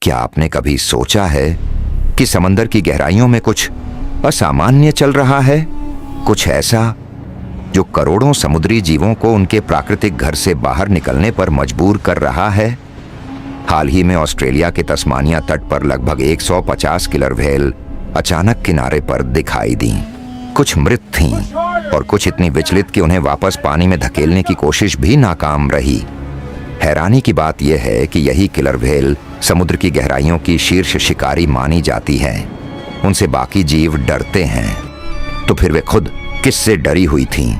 क्या आपने कभी सोचा है कि समंदर की गहराइयों में कुछ असामान्य चल रहा है? कुछ ऐसा जो करोड़ों समुद्री जीवों को उनके प्राकृतिक घर से बाहर निकलने पर मजबूर कर रहा है। हाल ही में ऑस्ट्रेलिया के तस्मानिया तट पर लगभग 150 किलर व्हेल अचानक किनारे पर दिखाई दी। कुछ मृत थीं और कुछ इतनी विचलित कि उन्हें वापस पानी में धकेलने की कोशिश भी नाकाम रही। हैरानी की बात यह है कि यही किलर व्हेल समुद्र की गहराइयों की शीर्ष शिकारी मानी जाती हैं। उनसे बाकी जीव डरते हैं, तो फिर वे खुद किससे डरी हुई थीं?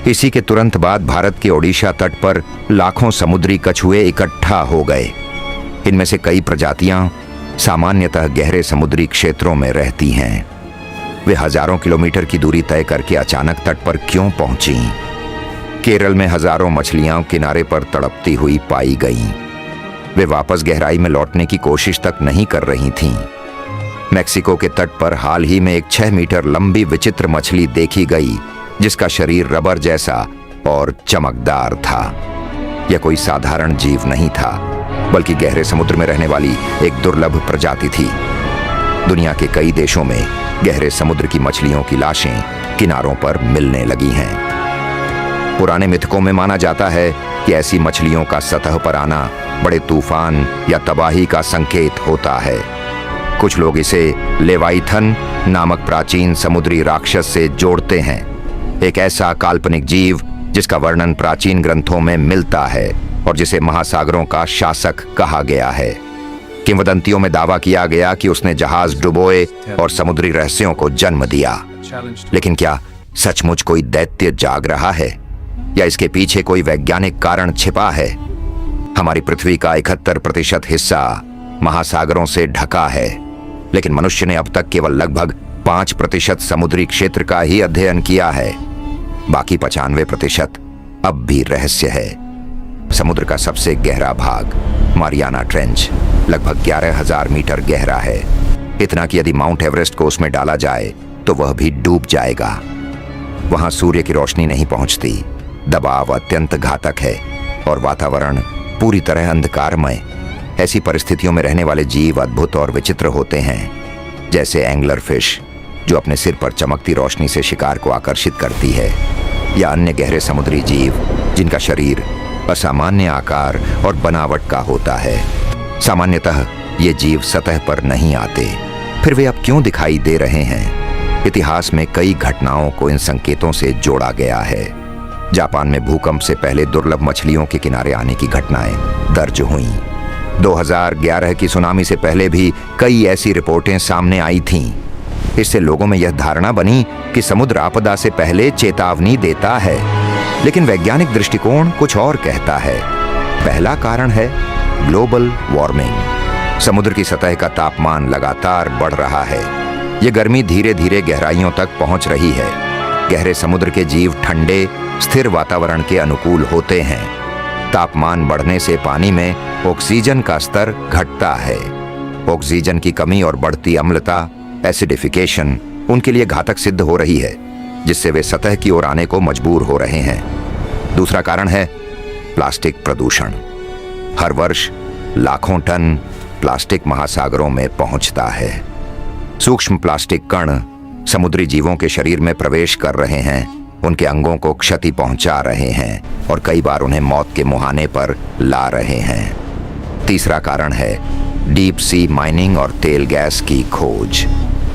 इसी के तुरंत बाद भारत के ओडिशा तट पर लाखों समुद्री कछुए इकट्ठा हो गए। इनमें से कई प्रजातियां सामान्यतः गहरे समुद्री क्षेत्रों में रहती हैं। वे हजारों किलोमीटर की दूरी तय करके अचानक तट पर क्यों पहुंची? केरल में हजारों मछलियां किनारे पर तड़पती हुई पाई गईं। वे वापस गहराई में लौटने की कोशिश तक नहीं कर रही थीं। मेक्सिको के तट पर हाल ही में एक 6 मीटर लंबी विचित्र मछली देखी गई, जिसका शरीर रबर जैसा और चमकदार था। यह कोई साधारण जीव नहीं था, बल्कि गहरे समुद्र में रहने वाली एक दुर्लभ प्रजाति थी। दुनिया के कई देशों में गहरे समुद्र की मछलियों की लाशें किनारों पर मिलने लगी हैं। पुराने मिथकों में माना जाता है कि ऐसी मछलियों का सतह पर आना बड़े तूफान या तबाही का संकेत होता है। कुछ लोग इसे लेवाइथन नामक प्राचीन समुद्री राक्षस से जोड़ते हैं, एक ऐसा काल्पनिक जीव जिसका वर्णन प्राचीन ग्रंथों में मिलता है और जिसे महासागरों का शासक कहा गया है। किंवदंतियों में दावा किया गया कि उसने जहाज डुबोए और समुद्री रहस्यों को जन्म दिया। लेकिन क्या सचमुच कोई दैत्य जाग रहा है, या इसके पीछे कोई वैज्ञानिक कारण छिपा है? हमारी पृथ्वी का 71% हिस्सा महासागरों से ढका है, लेकिन मनुष्य ने अब तक केवल लगभग 5% समुद्री क्षेत्र का ही अध्ययन किया है। बाकी 95% अब भी रहस्य है। समुद्र का सबसे गहरा भाग मारियाना ट्रेंच लगभग 11,000 मीटर गहरा है। इतना कि यदि माउंट एवरेस्ट को उसमें डाला जाए तो वह भी डूब जाएगा। वहां सूर्य की रोशनी नहीं पहुंचती, दबाव अत्यंत घातक है और वातावरण पूरी तरह अंधकारमय। ऐसी परिस्थितियों में रहने वाले जीव अद्भुत और विचित्र होते हैं, जैसे एंगलर फिश जो अपने सिर पर चमकती रोशनी से शिकार को आकर्षित करती है, या अन्य गहरे समुद्री जीव जिनका शरीर असामान्य आकार और बनावट का होता है। सामान्यतः ये जीव सतह पर नहीं आते, फिर वे अब क्यों दिखाई दे रहे हैं? इतिहास में कई घटनाओं को इन संकेतों से जोड़ा गया है। जापान में भूकंप से पहले दुर्लभ मछलियों के किनारे आने की घटनाएं दर्ज हुईं। 2011 की सुनामी से पहले भी कई ऐसी रिपोर्टें सामने आई थीं। इससे लोगों में यह धारणा बनी कि समुद्र आपदा से पहले चेतावनी देता है, लेकिन वैज्ञानिक दृष्टिकोण कुछ और कहता है। पहला कारण है ग्लोबल वार्मिंग। समुद्र की सतह का तापमान लगातार बढ़ रहा है। यह गर्मी धीरे धीरे गहराइयों तक पहुंच रही है। गहरे समुद्र के जीव ठंडे स्थिर वातावरण के अनुकूल होते हैं। तापमान बढ़ने से पानी में ऑक्सीजन का स्तर घटता है। ऑक्सीजन की कमी और बढ़ती अम्लता, एसिडिफिकेशन, उनके लिए घातक सिद्ध हो रही है, जिससे वे सतह की ओर आने को मजबूर हो रहे हैं। दूसरा कारण है प्लास्टिक प्रदूषण। हर वर्ष लाखों टन प्लास्टिक महासागरों में पहुंचता है। सूक्ष्म प्लास्टिक कण समुद्री जीवों के शरीर में प्रवेश कर रहे हैं, उनके अंगों को क्षति पहुंचा रहे हैं और कई बार उन्हें मौत के मुहाने पर ला रहे हैं। तीसरा कारण है डीप सी माइनिंग और तेल गैस की खोज।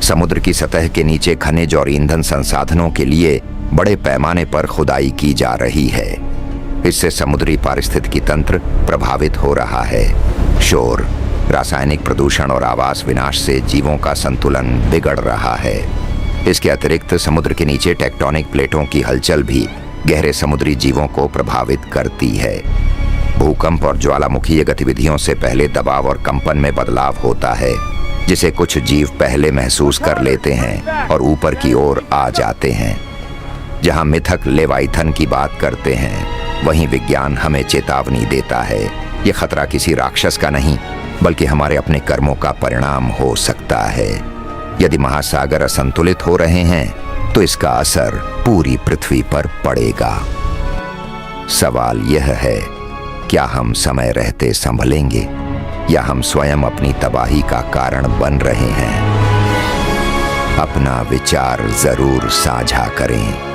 समुद्र की सतह के नीचे खनिज और ईंधन संसाधनों के लिए बड़े पैमाने पर खुदाई की जा रही है। इससे समुद्री पारिस्थितिकी तंत्र प्रभावित हो रहा है। शोर, रासायनिक प्रदूषण और आवास विनाश से जीवों का संतुलन बिगड़ रहा है। इसके अतिरिक्त समुद्र के नीचे टेक्टोनिक प्लेटों की हलचल भी गहरे समुद्री जीवों को प्रभावित करती है। भूकंप और ज्वालामुखीय गतिविधियों से पहले दबाव और कंपन में बदलाव होता है, जिसे कुछ जीव पहले महसूस कर लेते हैं और ऊपर की ओर आ जाते हैं। जहां मिथक लेवाइथन की बात करते हैं, वहीं विज्ञान हमें चेतावनी देता है। ये खतरा किसी राक्षस का नहीं, बल्कि हमारे अपने कर्मों का परिणाम हो सकता है। यदि महासागर असंतुलित हो रहे हैं तो इसका असर पूरी पृथ्वी पर पड़ेगा। सवाल यह है क्या हम समय रहते संभलेंगे या हम स्वयं अपनी तबाही का कारण बन रहे हैं? अपना विचार जरूर साझा करें।